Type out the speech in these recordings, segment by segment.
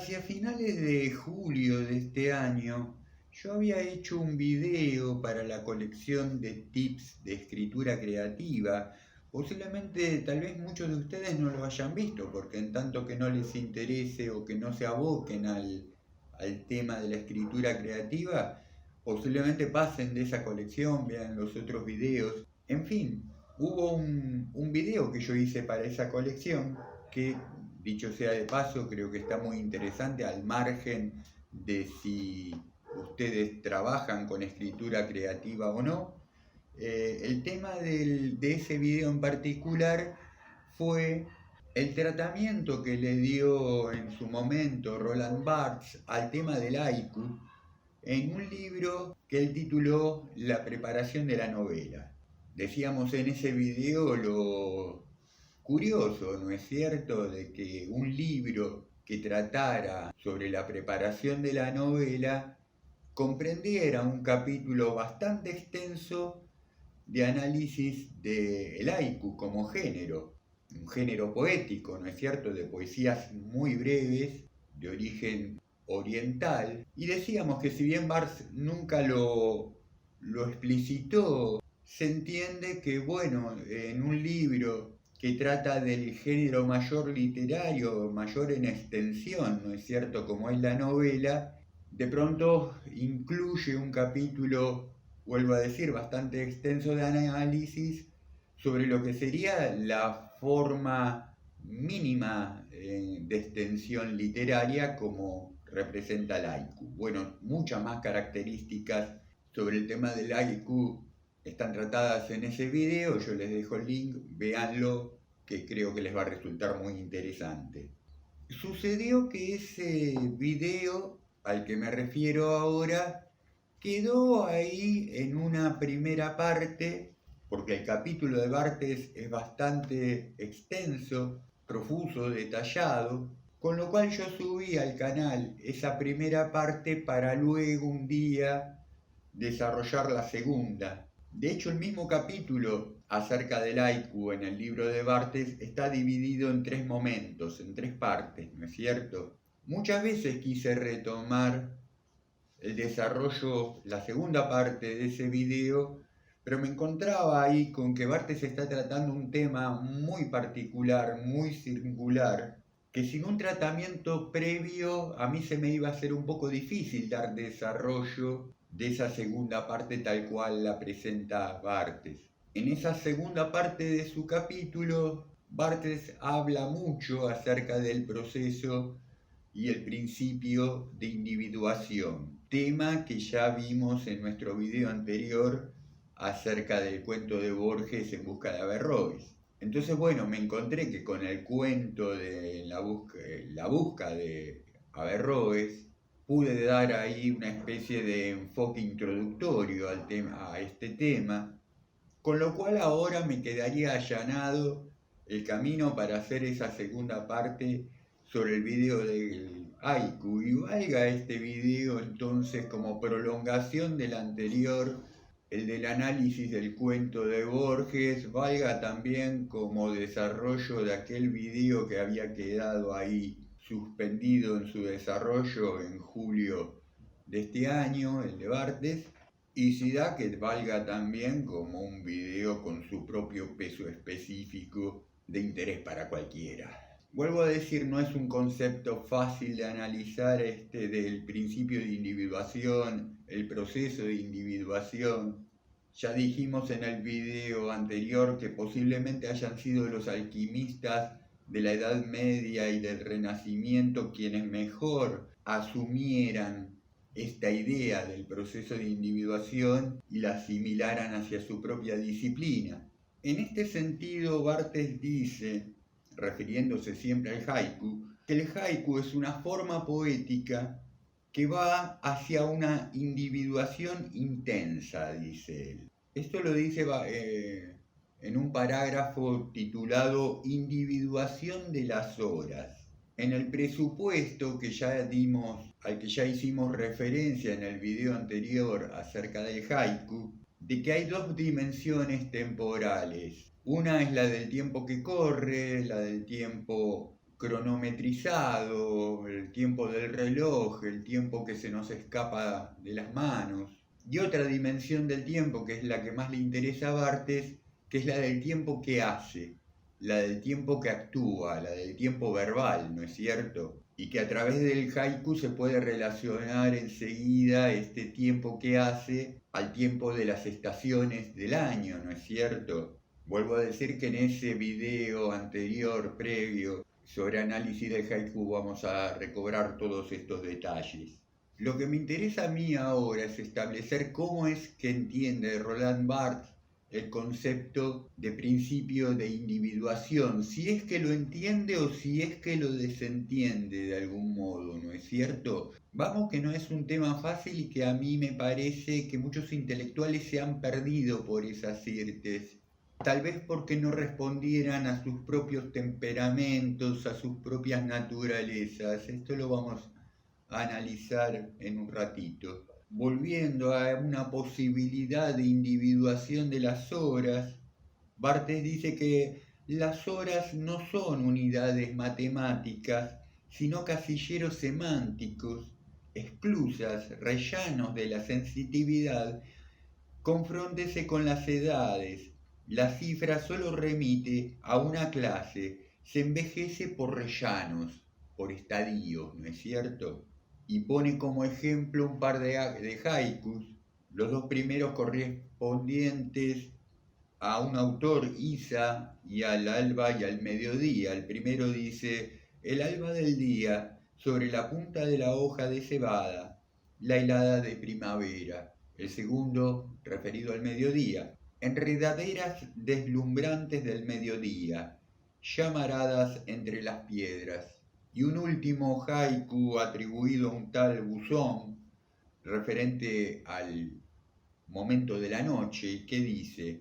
Hacia finales de julio de este año, yo había hecho un video para la colección de tips de escritura creativa. Posiblemente, tal vez muchos de ustedes no lo hayan visto, porque en tanto que no les interese o que no se aboquen al tema de la escritura creativa, posiblemente pasen de esa colección, vean los otros videos. En fin, hubo un video que yo hice para esa colección que, dicho sea de paso, creo que está muy interesante al margen de si ustedes trabajan con escritura creativa o no. El tema de ese video en particular fue el tratamiento que le dio en su momento Roland Barthes al tema del haiku en un libro que él tituló La preparación de la novela. Decíamos en ese video lo curioso, ¿no es cierto?, de que un libro que tratara sobre la preparación de la novela comprendiera un capítulo bastante extenso de análisis del haiku como género, un género poético, ¿no es cierto?, de poesías muy breves, de origen oriental, y decíamos que si bien Barthes nunca lo explicitó, se entiende que, bueno, en un libro que trata del género mayor literario, mayor en extensión, ¿no es cierto?, como es la novela, de pronto incluye un capítulo, vuelvo a decir, bastante extenso de análisis sobre lo que sería la forma mínima de extensión literaria como representa el haiku. Bueno, muchas más características sobre el tema del haiku están tratadas en ese video, yo les dejo el link, véanlo, que creo que les va a resultar muy interesante. Sucedió que ese video al que me refiero ahora quedó ahí en una primera parte, porque el capítulo de Barthes es bastante extenso, profuso, detallado, con lo cual yo subí al canal esa primera parte para luego un día desarrollar la segunda. De hecho, el mismo capítulo acerca del haiku en el libro de Barthes está dividido en tres momentos, en tres partes, ¿no es cierto? Muchas veces quise retomar el desarrollo, la segunda parte de ese video, pero me encontraba ahí con que Barthes está tratando un tema muy particular, muy singular, que sin un tratamiento previo a mí se me iba a hacer un poco difícil dar desarrollo de esa segunda parte tal cual la presenta Barthes. En esa segunda parte de su capítulo, Barthes habla mucho acerca del proceso y el principio de individuación, tema que ya vimos en nuestro video anterior acerca del cuento de Borges En busca de Averroes. Entonces, bueno, me encontré que con el cuento de la busca de Averroes pude dar ahí una especie de enfoque introductorio a este tema, con lo cual ahora me quedaría allanado el camino para hacer esa segunda parte sobre el video del haiku, y valga este video entonces como prolongación del anterior, el del análisis del cuento de Borges, valga también como desarrollo de aquel video que había quedado ahí suspendido en su desarrollo en julio de este año, el de Barthes, y si da que valga también como un video con su propio peso específico de interés para cualquiera. Vuelvo a decir, no es un concepto fácil de analizar este del principio de individuación, el proceso de individuación. Ya dijimos en el video anterior que posiblemente hayan sido los alquimistas de la Edad Media y del Renacimiento quienes mejor asumieran esta idea del proceso de individuación y la asimilaran hacia su propia disciplina. En este sentido, Barthes dice, refiriéndose siempre al haiku, que el haiku es una forma poética que va hacia una individuación intensa, dice él. Esto lo dice en un parágrafo titulado Individuación de las horas. En el presupuesto que ya dimos, al que ya hicimos referencia en el video anterior acerca del haiku, de que hay dos dimensiones temporales. Una es la del tiempo que corre, la del tiempo cronometrizado, el tiempo del reloj, el tiempo que se nos escapa de las manos. Y otra dimensión del tiempo, que es la que más le interesa a Barthes, que es la del tiempo que hace, la del tiempo que actúa, la del tiempo verbal, ¿no es cierto? Y que a través del haiku se puede relacionar enseguida este tiempo que hace al tiempo de las estaciones del año, ¿no es cierto? Vuelvo a decir que en ese video anterior, previo, sobre análisis del haiku, vamos a recobrar todos estos detalles. Lo que me interesa a mí ahora es establecer cómo es que entiende Roland Barthes el concepto de principio de individuación, si es que lo entiende o si es que lo desentiende de algún modo, ¿no es cierto? Vamos que no es un tema fácil y que a mí me parece que muchos intelectuales se han perdido por esas irtes, tal vez porque no respondieran a sus propios temperamentos, a sus propias naturalezas. Esto lo vamos a analizar en un ratito. Volviendo a una posibilidad de individuación de las horas, Barthes dice que las horas no son unidades matemáticas, sino casilleros semánticos, exclusas, rellanos de la sensitividad. Confróntese con las edades. La cifra solo remite a una clase, se envejece por rellanos, por estadios, ¿no es cierto? Y pone como ejemplo un par de haikus, los dos primeros correspondientes a un autor, Isa, y al alba y al mediodía. El primero dice: el alba del día, sobre la punta de la hoja de cebada, la helada de primavera. El segundo, referido al mediodía: enredaderas deslumbrantes del mediodía, llamaradas entre las piedras. Y un último haiku atribuido a un tal Buzón, referente al momento de la noche, que dice: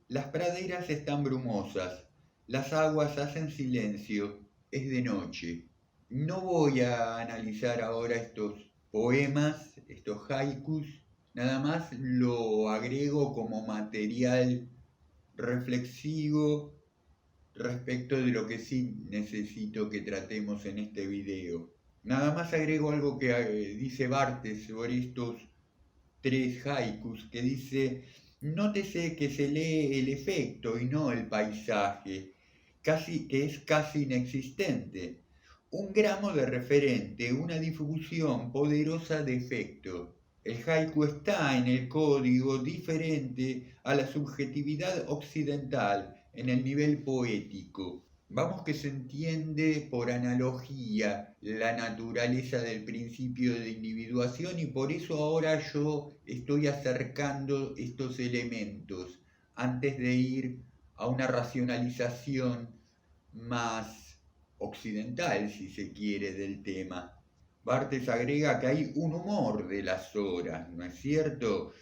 las praderas están brumosas, las aguas hacen silencio, es de noche. No voy a analizar ahora estos poemas, estos haikus, nada más lo agrego como material reflexivo respecto de lo que sí necesito que tratemos en este video. Nada más agrego algo que dice Barthes sobre estos tres haikus, que dice: nótese que se lee el efecto y no el paisaje, que es casi inexistente. Un gramo de referente, una difusión poderosa de efecto. El haiku está en el código diferente a la subjetividad occidental en el nivel poético. Vamos que se entiende por analogía la naturaleza del principio de individuación, y por eso ahora yo estoy acercando estos elementos antes de ir a una racionalización más occidental, si se quiere, del tema. Barthes agrega que hay un humor de las horas, ¿no es cierto?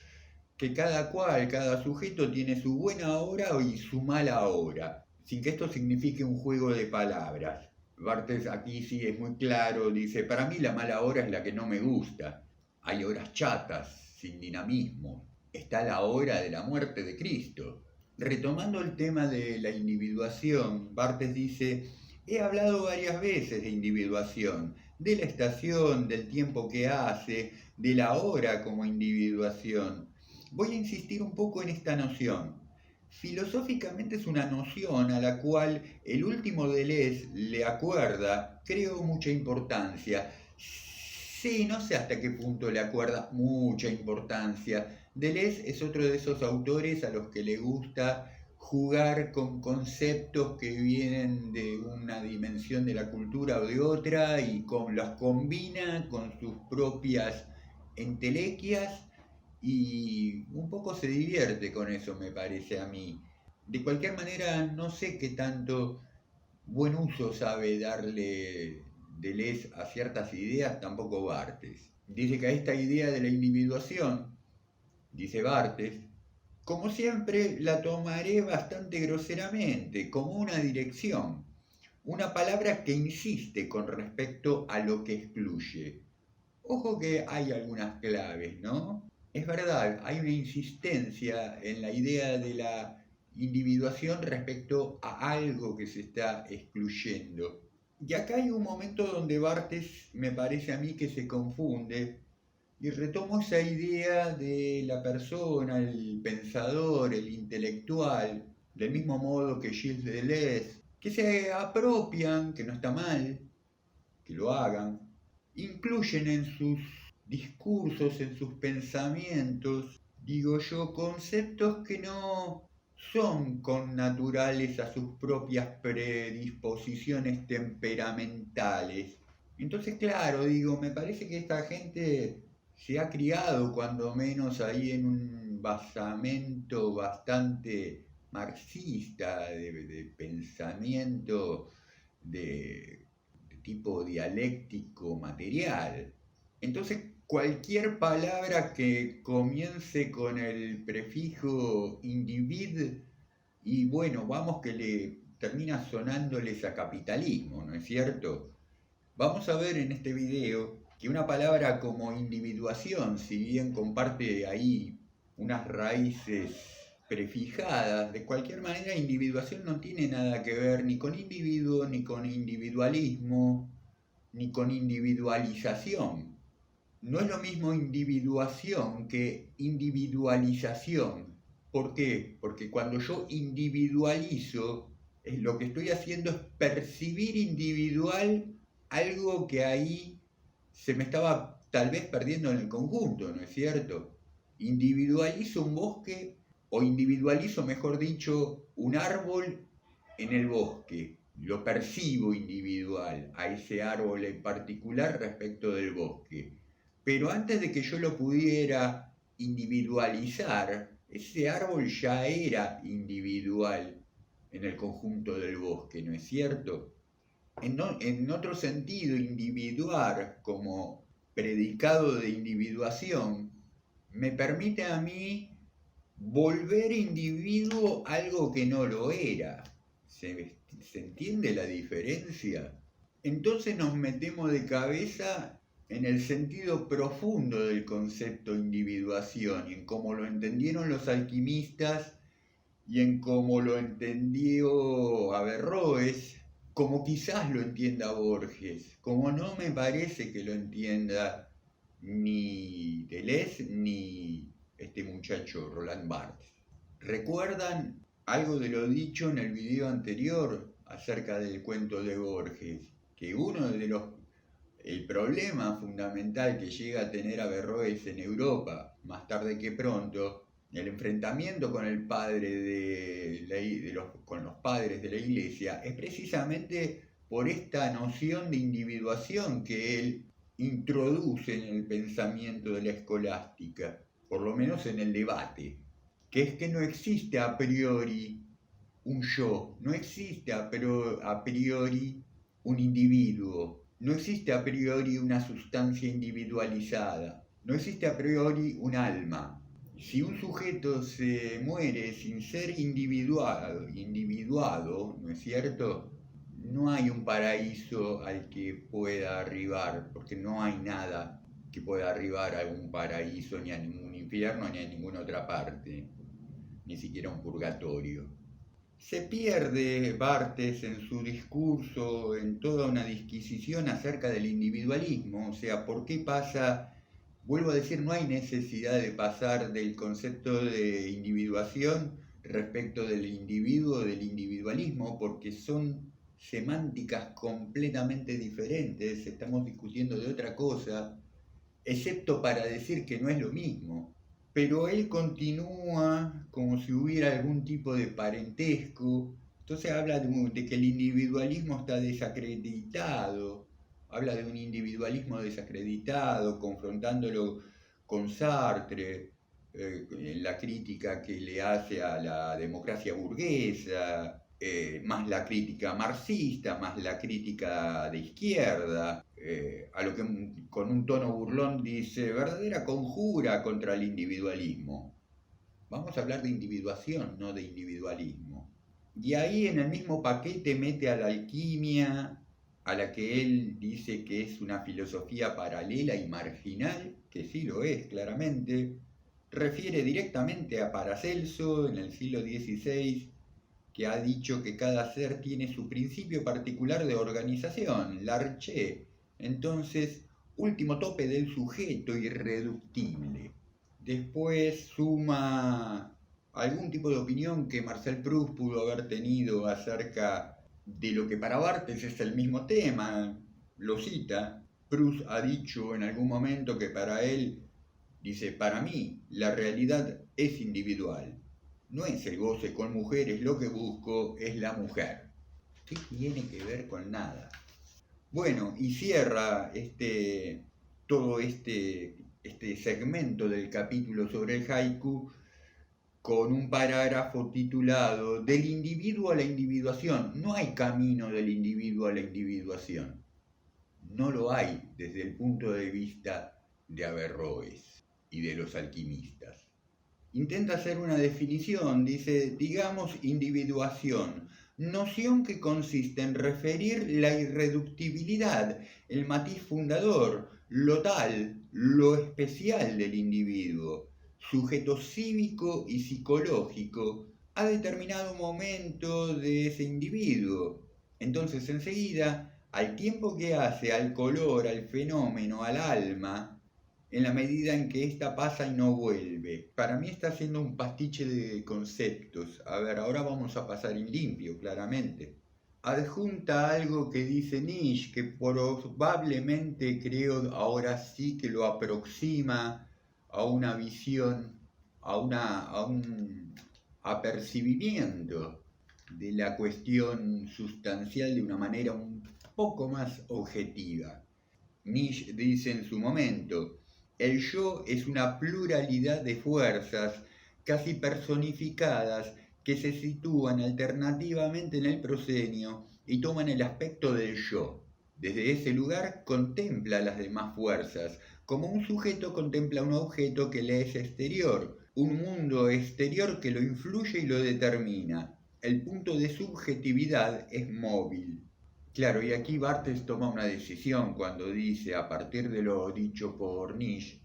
Que cada cual, cada sujeto tiene su buena hora y su mala hora, sin que esto signifique un juego de palabras. Barthes aquí sí es muy claro, dice: para mí la mala hora es la que no me gusta. Hay horas chatas, sin dinamismo. Está la hora de la muerte de Cristo. Retomando el tema de la individuación, Barthes dice: he hablado varias veces de individuación, de la estación, del tiempo que hace, de la hora como individuación. Voy a insistir un poco en esta noción. Filosóficamente es una noción a la cual el último Deleuze le acuerda, creo, mucha importancia. Sí, no sé hasta qué punto le acuerda mucha importancia. Deleuze es otro de esos autores a los que le gusta jugar con conceptos que vienen de una dimensión de la cultura o de otra y los combina con sus propias entelequias, y un poco se divierte con eso, me parece a mí. De cualquier manera, no sé qué tanto buen uso sabe darle Deleuze a ciertas ideas, tampoco Barthes. Dice que a esta idea de la individuación, dice Barthes, como siempre la tomaré bastante groseramente, como una dirección, una palabra que insiste con respecto a lo que excluye. Ojo que hay algunas claves, ¿no? Es verdad, hay una insistencia en la idea de la individuación respecto a algo que se está excluyendo. Y acá hay un momento donde Barthes me parece a mí que se confunde y retomo esa idea de la persona, el pensador, el intelectual, del mismo modo que Gilles Deleuze, que se apropian, que no está mal, que lo hagan, incluyen en sus discursos, en sus pensamientos, digo yo, conceptos que no son connaturales a sus propias predisposiciones temperamentales. Entonces, claro, digo, me parece que esta gente se ha criado cuando menos ahí en un basamento bastante marxista de pensamiento de tipo dialéctico material. Entonces, cualquier palabra que comience con el prefijo individ, y bueno, vamos que le termina sonándoles a capitalismo, ¿no es cierto? Vamos a ver en este video que una palabra como individuación, si bien comparte ahí unas raíces prefijadas, de cualquier manera individuación no tiene nada que ver ni con individuo, ni con individualismo, ni con individualización. No es lo mismo individuación que individualización. ¿Por qué? Porque cuando yo individualizo, lo que estoy haciendo es percibir individual algo que ahí se me estaba tal vez perdiendo en el conjunto, ¿no es cierto? Individualizo un bosque o individualizo, mejor dicho, un árbol en el bosque. Lo percibo individual a ese árbol en particular respecto del bosque. Pero antes de que yo lo pudiera individualizar, ese árbol ya era individual en el conjunto del bosque, ¿no es cierto? En otro sentido, individuar como predicado de individuación me permite a mí volver individuo algo que no lo era. ¿Se entiende la diferencia? Entonces nos metemos de cabeza en el sentido profundo del concepto individuación y en cómo lo entendieron los alquimistas y en cómo lo entendió Averroes, como quizás lo entienda Borges, como no me parece que lo entienda ni Deleuze ni este muchacho Roland Barthes. ¿Recuerdan algo de lo dicho en el video anterior acerca del cuento de Borges? Que el problema fundamental que llega a tener Averroes en Europa, más tarde que pronto, el enfrentamiento con el padre con los padres de la iglesia, es precisamente por esta noción de individuación que él introduce en el pensamiento de la escolástica, por lo menos en el debate, que es que no existe a priori un yo, no existe a priori un individuo, no existe a priori una sustancia individualizada, no existe a priori un alma. Si un sujeto se muere sin ser individuado, ¿no es cierto? No hay un paraíso al que pueda arribar, porque no hay nada que pueda arribar a un paraíso, ni a ningún infierno, ni a ninguna otra parte, ni siquiera un purgatorio. Se pierde Barthes en su discurso en toda una disquisición acerca del individualismo, o sea, ¿por qué pasa? Vuelvo a decir, no hay necesidad de pasar del concepto de individuación respecto del individuo, del individualismo, porque son semánticas completamente diferentes, estamos discutiendo de otra cosa, excepto para decir que no es lo mismo. Pero él continúa como si hubiera algún tipo de parentesco, entonces habla de que el individualismo está desacreditado, habla de un individualismo desacreditado, confrontándolo con Sartre, en la crítica que le hace a la democracia burguesa, más la crítica marxista, más la crítica de izquierda, a lo que con un tono burlón dice, verdadera conjura contra el individualismo. Vamos a hablar de individuación, no de individualismo. Y ahí en el mismo paquete mete a la alquimia, a la que él dice que es una filosofía paralela y marginal, que sí lo es claramente, refiere directamente a Paracelso en el siglo XVI, que ha dicho que cada ser tiene su principio particular de organización, Larche. Entonces, último tope del sujeto irreductible. Después suma algún tipo de opinión que Marcel Proust pudo haber tenido acerca de lo que para Barthes es el mismo tema. Lo cita. Proust ha dicho en algún momento que para él, dice, para mí la realidad es individual. No es el goce con mujeres, lo que busco es la mujer. ¿Qué tiene que ver con nada? Bueno, y cierra todo este segmento del capítulo sobre el haiku con un parágrafo titulado Del individuo a la individuación. No hay camino del individuo a la individuación. No lo hay desde el punto de vista de Averroes y de los alquimistas. Intenta hacer una definición, dice, digamos individuación, noción que consiste en referir la irreductibilidad, el matiz fundador, lo tal, lo especial del individuo, sujeto cívico y psicológico, a determinado momento de ese individuo. Entonces enseguida, al tiempo que hace al color, al fenómeno, al alma, en la medida en que ésta pasa y no vuelve. Para mí está haciendo un pastiche de conceptos. A ver, ahora vamos a pasar en limpio, claramente. Adjunta algo que dice Nietzsche, que probablemente creo ahora sí que lo aproxima a una visión, a un apercibimiento de la cuestión sustancial de una manera un poco más objetiva. Nietzsche dice en su momento, el yo es una pluralidad de fuerzas casi personificadas que se sitúan alternativamente en el proscenio y toman el aspecto del yo. Desde ese lugar contempla las demás fuerzas, como un sujeto contempla un objeto que le es exterior, un mundo exterior que lo influye y lo determina. El punto de subjetividad es móvil. Claro, y aquí Barthes toma una decisión cuando dice, a partir de lo dicho por Nietzsche,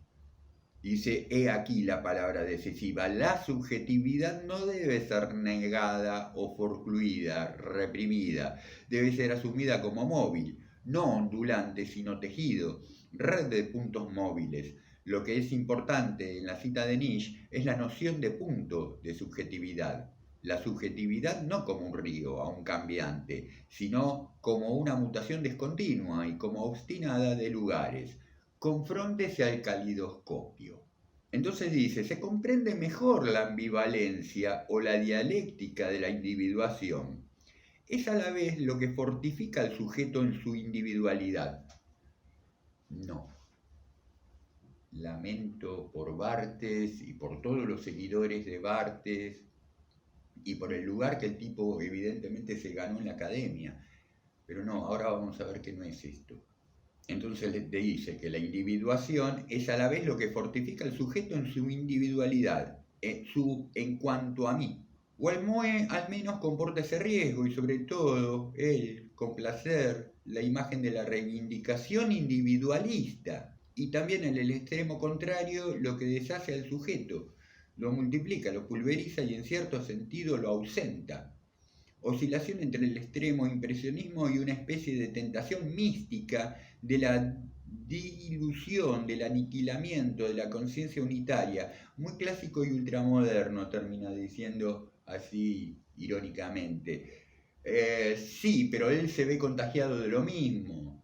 dice, he aquí la palabra decisiva, la subjetividad no debe ser negada o forcluida, reprimida, debe ser asumida como móvil, no ondulante, sino tejido, red de puntos móviles. Lo que es importante en la cita de Nietzsche es la noción de punto de subjetividad. La subjetividad no como un río, aún cambiante, sino como una mutación discontinua y como obstinada de lugares. Confróntese al calidoscopio. Entonces dice, se comprende mejor la ambivalencia o la dialéctica de la individuación. Es a la vez lo que fortifica al sujeto en su individualidad. No. Lamento por Barthes y por todos los seguidores de Barthes, y por el lugar que el tipo evidentemente se ganó en la academia. Pero no, ahora vamos a ver que no es esto. Entonces le dice que la individuación es a la vez lo que fortifica al sujeto en su individualidad, en cuanto a mí. Walmoe al menos comporta ese riesgo y sobre todo él, con placer, la imagen de la reivindicación individualista y también en el extremo contrario lo que deshace al sujeto, lo multiplica, lo pulveriza y en cierto sentido lo ausenta. Oscilación entre el extremo impresionismo y una especie de tentación mística de la dilución, del aniquilamiento de la conciencia unitaria, muy clásico y ultramoderno, termina diciendo así irónicamente. Sí, pero él se ve contagiado de lo mismo,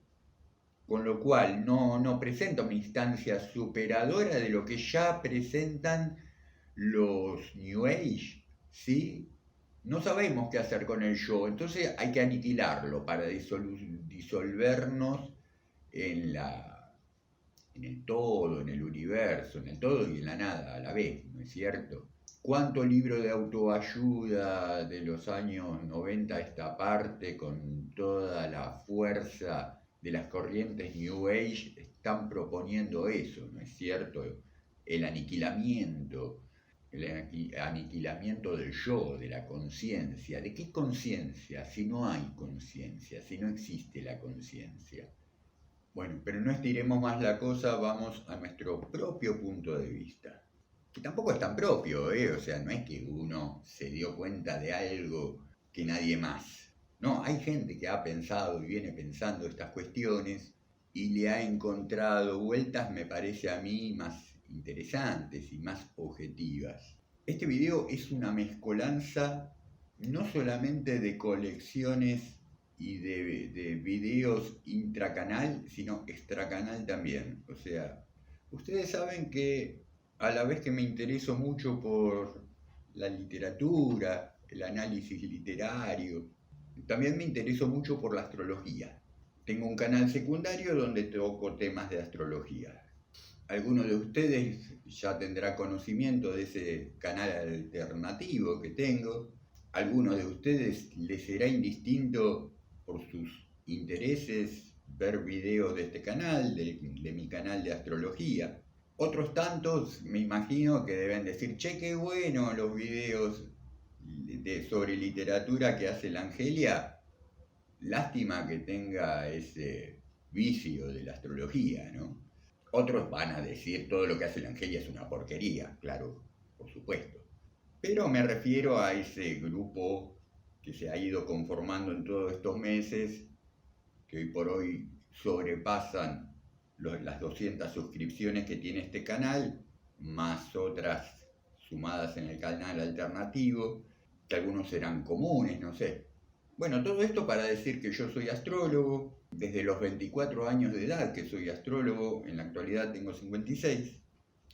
con lo cual no presenta una instancia superadora de lo que ya presentan los New Age, ¿sí? No sabemos qué hacer con el yo, entonces hay que aniquilarlo para disolvernos en el todo, en el universo, en el todo y en la nada a la vez, ¿no es cierto? ¿Cuánto libro de autoayuda de los años 90 a esta parte, con toda la fuerza de las corrientes New Age, están proponiendo eso, ¿no es cierto? El aniquilamiento del yo, de la conciencia. ¿De qué conciencia si no hay conciencia, si no existe la conciencia? Bueno, pero no estiremos más la cosa, vamos a nuestro propio punto de vista. Que tampoco es tan propio, o sea, no es que uno se dio cuenta de algo que nadie más. No, hay gente que ha pensado y viene pensando estas cuestiones y le ha encontrado vueltas, me parece a mí, más interesantes y más objetivas. Este video es una mezcolanza no solamente de colecciones y de videos intracanal, sino extracanal también. O sea, ustedes saben que a la vez que me intereso mucho por la literatura, el análisis literario, también me intereso mucho por la astrología. Tengo un canal secundario donde toco temas de astrología. Alguno de ustedes ya tendrá conocimiento de ese canal alternativo que tengo. Algunos de ustedes les será indistinto por sus intereses ver videos de este canal, de mi canal de astrología. Otros tantos me imagino que deben decir, che, qué bueno los videos sobre literatura que hace la Angelia. Lástima que tenga ese vicio de la astrología, ¿no? Otros van a decir todo lo que hace la Angelia es una porquería, claro, por supuesto. Pero me refiero a ese grupo que se ha ido conformando en todos estos meses, que hoy por hoy sobrepasan las 200 suscripciones que tiene este canal, más otras sumadas en el canal alternativo, que algunos serán comunes, no sé. Bueno, todo esto para decir que yo soy astrólogo, desde los 24 años de edad que soy astrólogo, en la actualidad tengo 56,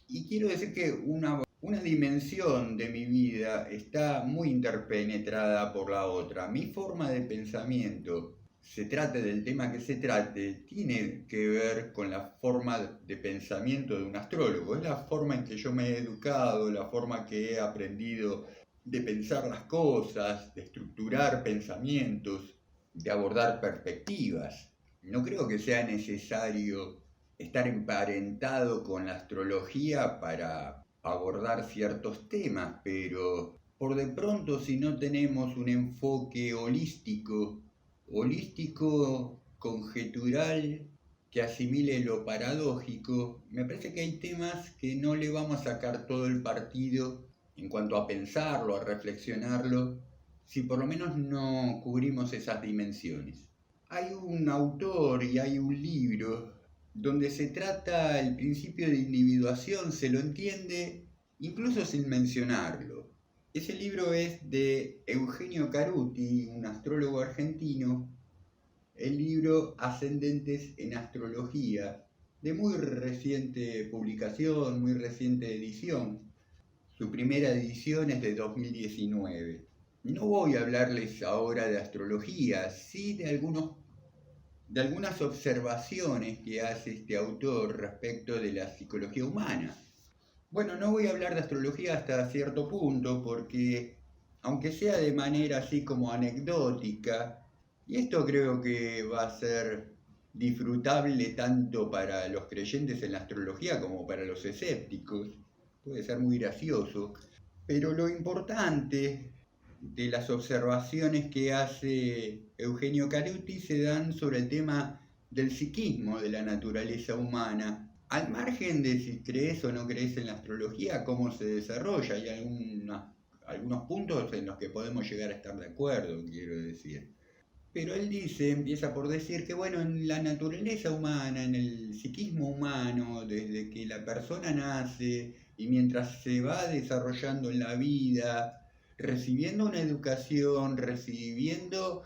y quiero decir que una dimensión de mi vida está muy interpenetrada por la otra. Mi forma de pensamiento, se trate del tema que se trate, tiene que ver con la forma de pensamiento de un astrólogo. Es la forma en que yo me he educado, la forma que he aprendido de pensar las cosas, de estructurar pensamientos, de abordar perspectivas. No creo que sea necesario estar emparentado con la astrología para abordar ciertos temas, pero por de pronto si no tenemos un enfoque holístico conjetural, que asimile lo paradójico, me parece que hay temas que no le vamos a sacar todo el partido en cuanto a pensarlo, a reflexionarlo, si por lo menos no cubrimos esas dimensiones. Hay un autor y hay un libro donde se trata el principio de individuación, se lo entiende incluso sin mencionarlo. Ese libro es de Eugenio Caruti, un astrólogo argentino, el libro Ascendentes en Astrología, de muy reciente publicación, muy reciente edición. Su primera edición es de 2019. No voy a hablarles ahora de astrología, sí de algunas observaciones que hace este autor respecto de la psicología humana. Bueno, no voy a hablar de astrología hasta cierto punto porque, aunque sea de manera así como anecdótica, y esto creo que va a ser disfrutable tanto para los creyentes en la astrología como para los escépticos, puede ser muy gracioso, pero lo importante de las observaciones que hace Eugenio Caruti se dan sobre el tema del psiquismo de la naturaleza humana. Al margen de si crees o no crees en la astrología, cómo se desarrolla, hay algunos puntos en los que podemos llegar a estar de acuerdo, quiero decir. Pero él empieza por decir que bueno, en la naturaleza humana, en el psiquismo humano, desde que la persona nace y mientras se va desarrollando en la vida, recibiendo una educación, recibiendo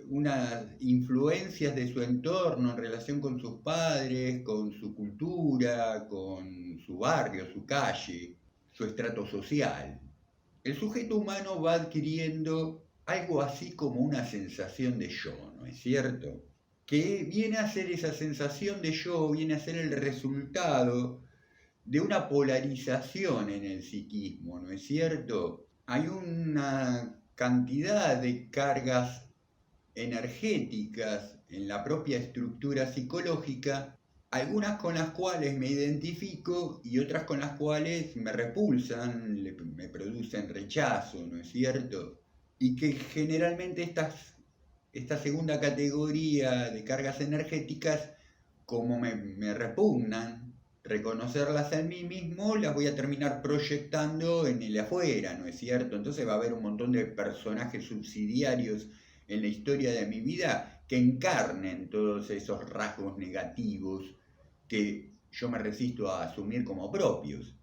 unas influencias de su entorno en relación con sus padres, con su cultura, con su barrio, su calle, su estrato social. El sujeto humano va adquiriendo algo así como una sensación de yo, ¿no es cierto? Que viene a ser esa sensación de yo, viene a ser el resultado de una polarización en el psiquismo, ¿no es cierto? Hay una cantidad de cargas energéticas en la propia estructura psicológica, algunas con las cuales me identifico y otras con las cuales me repulsan, me producen rechazo, ¿no es cierto? Y que generalmente esta segunda categoría de cargas energéticas, como me repugnan, reconocerlas en mí mismo, las voy a terminar proyectando en el afuera, ¿no es cierto? Entonces va a haber un montón de personajes subsidiarios en la historia de mi vida que encarnen todos esos rasgos negativos que yo me resisto a asumir como propios.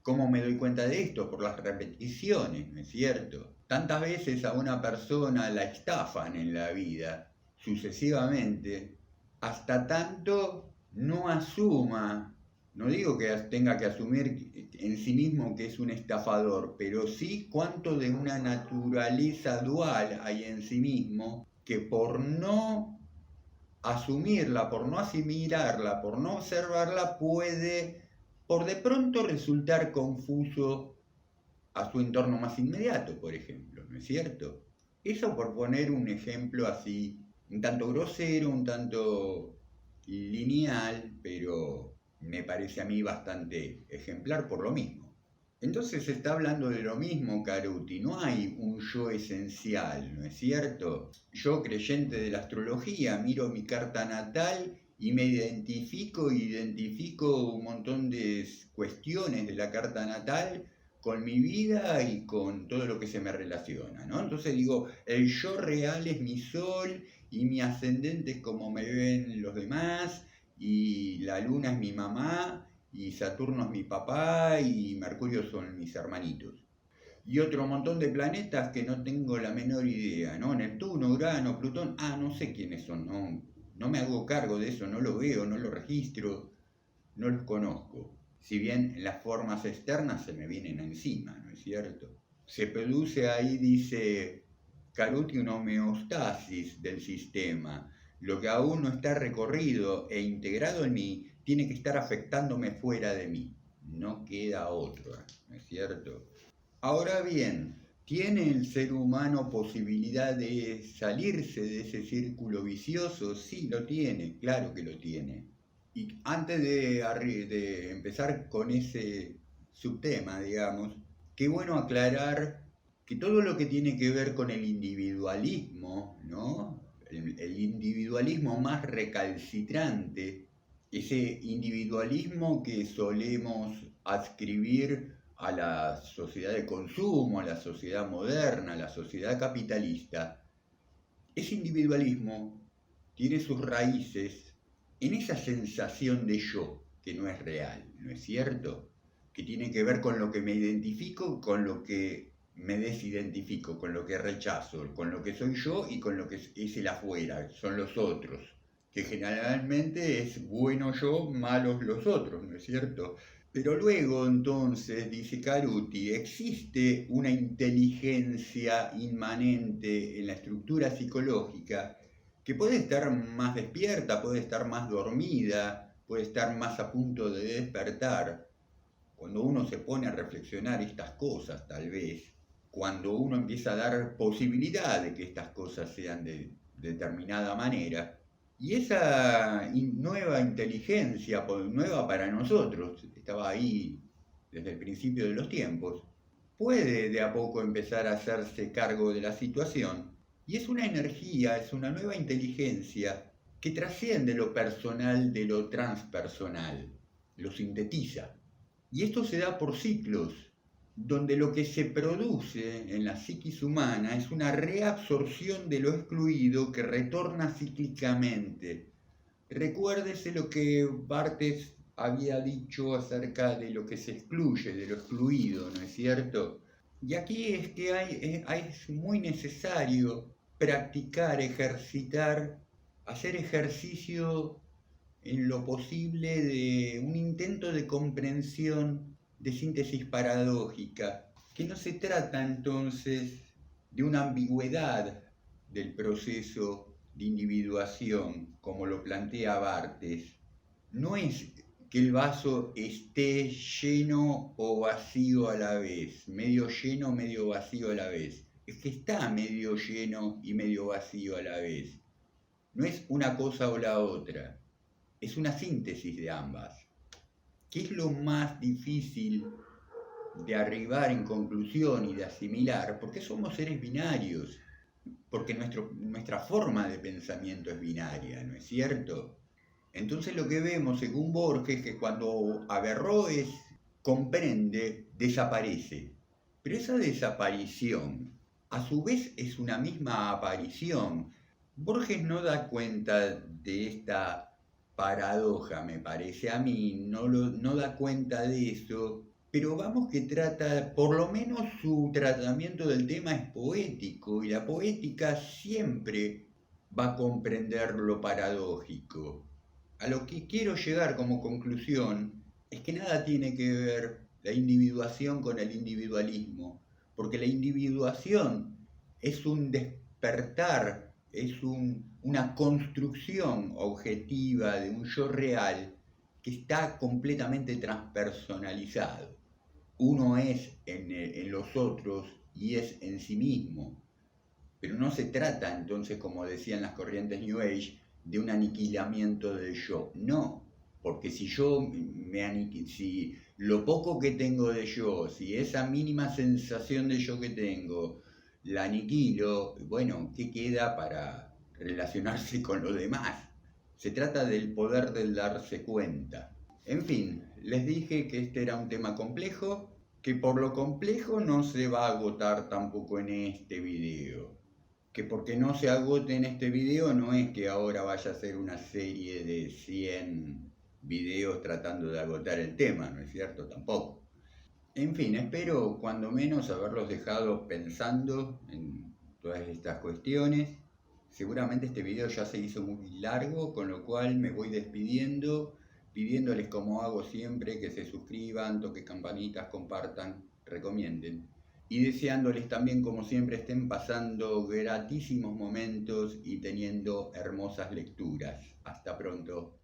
¿Cómo me doy cuenta de esto? Por las repeticiones, ¿no es cierto? Tantas veces a una persona la estafan en la vida, sucesivamente, hasta tanto no asuma, no digo que tenga que asumir en sí mismo que es un estafador, pero sí cuánto de una naturaleza dual hay en sí mismo que por no asumirla, por no asimilarla, por no observarla, puede por de pronto resultar confuso a su entorno más inmediato, por ejemplo, ¿no es cierto? Eso por poner un ejemplo así, un tanto grosero, un tanto lineal, pero me parece a mí bastante ejemplar por lo mismo. Entonces se está hablando de lo mismo, Caruti, no hay un yo esencial, ¿no es cierto? Yo, creyente de la astrología, miro mi carta natal y me identifico un montón de cuestiones de la carta natal con mi vida y con todo lo que se me relaciona, ¿no? Entonces digo, el yo real es mi sol y mi ascendente es como me ven los demás y la luna es mi mamá y Saturno es mi papá y Mercurio son mis hermanitos. Y otro montón de planetas que no tengo la menor idea, ¿no? Neptuno, Urano, Plutón, no sé quiénes son, no me hago cargo de eso, no lo veo, no lo registro, no los conozco. Si bien las formas externas se me vienen encima, ¿no es cierto? Se produce ahí, dice Caruti, una homeostasis del sistema. Lo que aún no está recorrido e integrado en mí tiene que estar afectándome fuera de mí. No queda otra, ¿no es cierto? Ahora bien, ¿tiene el ser humano posibilidad de salirse de ese círculo vicioso? Sí, lo tiene, claro que lo tiene. Y antes de empezar con ese subtema, digamos, qué bueno aclarar que todo lo que tiene que ver con el individualismo, ¿no? El individualismo más recalcitrante, ese individualismo que solemos adscribir a la sociedad de consumo, a la sociedad moderna, a la sociedad capitalista, ese individualismo tiene sus raíces en esa sensación de yo que no es real, ¿no es cierto? Que tiene que ver con lo que me identifico, con lo que me desidentifico, con lo que rechazo, con lo que soy yo y con lo que es el afuera, son los otros, que generalmente es bueno yo, malos los otros, ¿no es cierto? Pero luego entonces, dice Caruti, existe una inteligencia inmanente en la estructura psicológica que puede estar más despierta, puede estar más dormida, puede estar más a punto de despertar. Cuando uno se pone a reflexionar estas cosas, tal vez, cuando uno empieza a dar posibilidad de que estas cosas sean de determinada manera, y esa nueva inteligencia, nueva para nosotros, estaba ahí desde el principio de los tiempos, puede de a poco empezar a hacerse cargo de la situación. Y es una energía, es una nueva inteligencia que trasciende lo personal de lo transpersonal, lo sintetiza. Y esto se da por ciclos, donde lo que se produce en la psiquis humana es una reabsorción de lo excluido que retorna cíclicamente. Recuérdese lo que Barthes había dicho acerca de lo que se excluye, de lo excluido, ¿no es cierto? Y aquí es que es muy necesario practicar, ejercitar, hacer ejercicio en lo posible de un intento de comprensión, de síntesis paradójica, que no se trata entonces de una ambigüedad del proceso de individuación, como lo plantea Barthes. No es que el vaso esté lleno o vacío a la vez, medio lleno, medio vacío a la vez. Es que está medio lleno y medio vacío a la vez. No es una cosa o la otra. Es una síntesis de ambas. ¿Qué es lo más difícil de arribar en conclusión y de asimilar? Porque somos seres binarios, porque nuestra forma de pensamiento es binaria, ¿no es cierto? Entonces lo que vemos, según Borges, que cuando Averroes comprende, desaparece. Pero esa desaparición, a su vez, es una misma aparición. Borges no da cuenta de esta paradoja, me parece a mí, no da cuenta de eso, pero vamos que trata, por lo menos su tratamiento del tema es poético, y la poética siempre va a comprender lo paradójico. A lo que quiero llegar como conclusión es que nada tiene que ver la individuación con el individualismo, porque la individuación es un despertar, es una construcción objetiva de un yo real que está completamente transpersonalizado. Uno es en los otros y es en sí mismo, pero no se trata entonces, como decían las corrientes New Age, de un aniquilamiento del yo. No, porque si si lo poco que tengo de yo, si esa mínima sensación de yo que tengo, la aniquilo, bueno, ¿qué queda para relacionarse con lo demás? Se trata del poder del darse cuenta. En fin, les dije que este era un tema complejo, que por lo complejo no se va a agotar tampoco en este video. Que porque no se agote en este video no es que ahora vaya a ser una serie de 100 videos tratando de agotar el tema, ¿no es cierto? Tampoco. En fin, espero cuando menos haberlos dejado pensando en todas estas cuestiones. Seguramente este video ya se hizo muy largo, con lo cual me voy despidiendo, pidiéndoles como hago siempre que se suscriban, toquen campanitas, compartan, recomienden. Y deseándoles también, como siempre, estén pasando gratísimos momentos y teniendo hermosas lecturas. Hasta pronto.